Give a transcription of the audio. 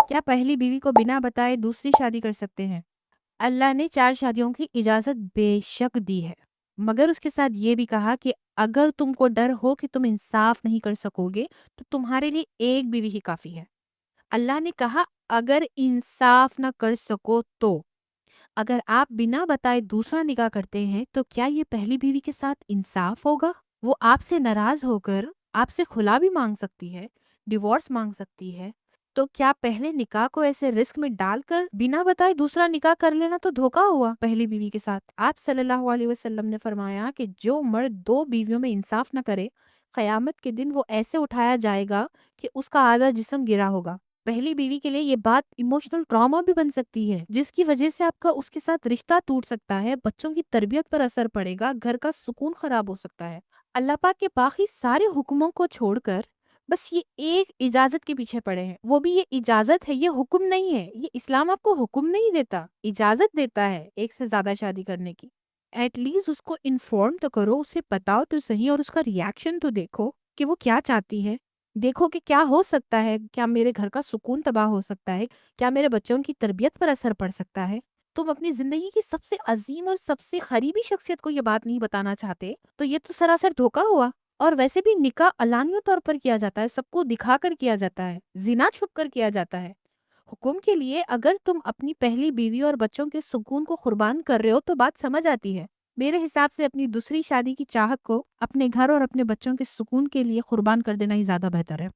क्या पहली बीवी को बिना बताए दूसरी शादी कर सकते हैं? अल्लाह ने 4 शादियों की इजाज़त बेशक दी है, मगर उसके साथ ये भी कहा कि अगर तुमको डर हो कि तुम इंसाफ नहीं कर सकोगे, तो तुम्हारे लिए एक बीवी ही काफ़ी है। अल्लाह ने कहा अगर इंसाफ ना कर सको तो। अगर आप बिना बताए दूसरा निकाह करते हैं, तो क्या ये पहली बीवी के साथ इंसाफ होगा? वो आपसे नाराज़ होकर आपसे खुला भी माँग सकती है, डिवोर्स माँग सकती है। तो क्या पहले निकाह को ऐसे रिस्क में डालकर बिना बताए दूसरा निकाह कर लेना तो धोखा हुआ पहली बीवी के साथ? आप सल्लल्लाहु अलैहि वसल्लम ने फरमाया कि जो मर्द 2 बीवियों में इंसाफ न करे, क़यामत के दिन वो ऐसे उठाया जाएगा कि उसका आधा जिस्म गिरा होगा। पहली बीवी के लिए ये बात इमोशनल ट्रॉमा भी बन सकती है, जिसकी वजह से आपका उसके साथ रिश्ता टूट सकता है, बच्चों की तरबियत पर असर पड़ेगा, घर का सुकून खराब हो सकता है। अल्लाह पाक के बाकी सारे हुक्मों को छोड़कर बस ये एक इजाजत के पीछे पड़े हैं। वो भी ये इजाजत है, ये हुक्म नहीं है। ये इस्लाम आपको हुक्म नहीं देता, इजाजत देता है एक से ज्यादा शादी करने की। एटलीस्ट उसको इन्फॉर्म तो करो, उसे बताओ तो सही और उसका रिएक्शन तो देखो कि वो क्या चाहती है। देखो कि क्या हो सकता है, क्या मेरे घर का सुकून तबाह हो सकता है, क्या मेरे बच्चों की तरबियत पर असर पड़ सकता है। तुम अपनी जिंदगी की सबसे अजीम और सबसे करीबी शख्सियत को ये बात नहीं बताना चाहते, तो ये तो सरासर धोखा हुआ। और वैसे भी निकाह अलानिया तौर पर किया जाता है, सबको दिखाकर किया जाता है, जिना छुप कर किया जाता है। हुक्म के लिए अगर तुम अपनी पहली बीवी और बच्चों के सुकून को कुर्बान कर रहे हो तो बात समझ आती है। मेरे हिसाब से अपनी दूसरी शादी की चाहत को अपने घर और अपने बच्चों के सुकून के लिए कुर्बान कर देना ही ज्यादा बेहतर है।